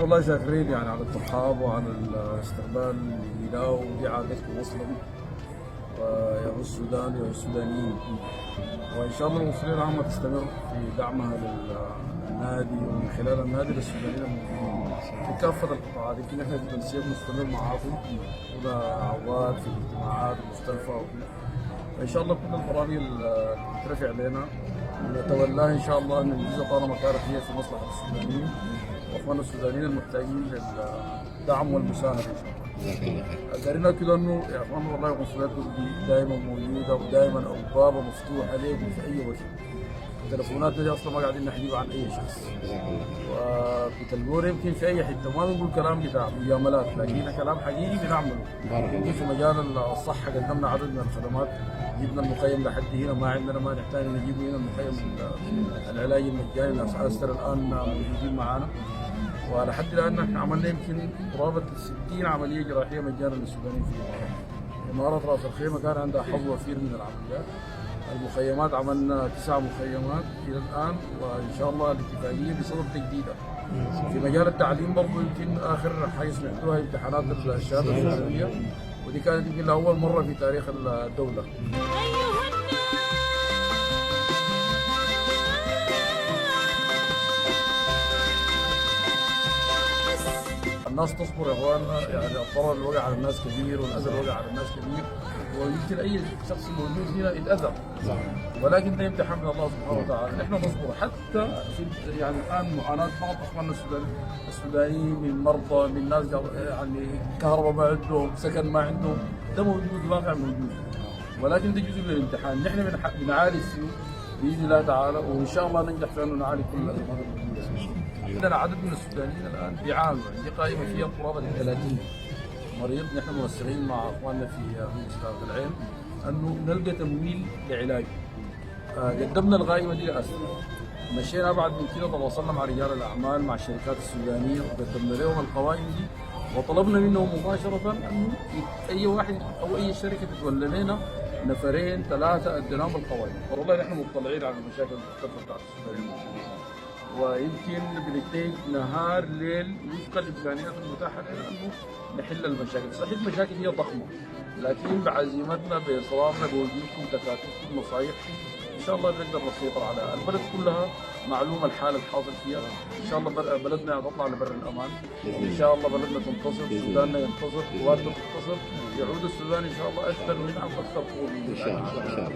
والله شاكرين يعني على الترحاب وعلى الاستقبال اللي لنا، ودي عادتكم اصلا ويا السودان يا السودانيين. وان شاء الله المصريين العامه تستمر في دعمها للنادي ومن خلال النادي للسودانيين الموجودين في كافه القطاعات. يمكن احنا في تنسيق مستمر معاكم وده عواد في الاجتماعات المختلفه وان شاء الله كل البرامج اللي ترفع علينا نتولاها ان شاء الله ننجزها طالما كانت هي في مصلحه السودانيين واخواننا السودانيين المحتاجين للدعم والمساهمه ان شاء الله. قدرنا كده انه يا اخوان والله قنصلياتكم دي دائما موجوده ودائما ابوابها مفتوحه لكم في اي وقت. تليفوناتنا دي اصلا ما قاعدين نحجب عن اي شخص، وبتلقونا يمكن في اي حته. ما بنقول كلام بتاع مجاملات، لكن كلام حقيقي بنعمله. يمكن في مجال الصحه قدمنا عدد من الخدمات، جبنا المخيم لحد هنا، ما عندنا ما نحتاج نجيبه هنا المخيم العلاج المجاني. الاساستر الان موجودين معانا، ولحد الان احنا عملنا يمكن قرابه 60 عمليه جراحيه مجانا للسودانيين في الامارات. امارات راس الخيمه كان عندها حظ وفير من العمليات. المخيمات عملنا 9 مخيمات الى الان، وان شاء الله الاتفاقيه بصدد تجديدها. في مجال التعليم برضه يمكن اخر حاجه سمعتوها امتحانات الشهاده الثانويه، ودي كانت يمكن لاول مره في تاريخ الدوله. الناس تصبر يا اخواننا، يعني الضرر اللي وقع على الناس كبير والاذى اللي وقع على الناس كبير، ويمكن اي شخص موجود هنا يتاذى، ولكن ده امتحان من الله سبحانه وتعالى. نحن نصبر حتى في يعني الان معاناه بعض اخواننا السودانيين من مرضى، من ناس يعني كهرباء ما عندهم، سكن ما عندهم، ده موجود، واقع موجود، ولكن ده جزء من الامتحان. نحن بنعالج فيه باذن الله تعالى، وان شاء الله ننجح في انه نعالج كل الامراض الموجوده. عندنا عدد من السودانيين الان بيعانوا، عندي قائمه فيها قرابه 30 مريض. نحن موسعين مع اخواننا في مستشفى العين انه نلقى تمويل لعلاجه. قدمنا القائمه دي لاسف، مشينا بعد من كده تواصلنا مع رجال الاعمال مع الشركات السودانيه وقدمنا لهم القوائم دي، وطلبنا منهم مباشره انه اي واحد او اي شركه تتولى لنا نفرين 3 اديناهم القوائم. والله نحن مطلعين على المشاكل المختلفه بتاعت السودانيين، ويمكن بنحتاج نهار ليل وفق الامكانيات المتاحه لنا انه نحل المشاكل. صحيح المشاكل هي ضخمه، لكن بعزيمتنا باصرارنا بوجودكم تكاتفكم نصايحكم ان شاء الله نقدر نسيطر على البلد كلها. معلومه الحاله الحاصل فيها، ان شاء الله بلدنا تطلع لبر الامان، ان شاء الله بلدنا تنتصر، سوداننا ينتصر، قواتنا تنتصر، يعود السودان ان شاء الله اكثر منها واكثر قوه ان شاء الله.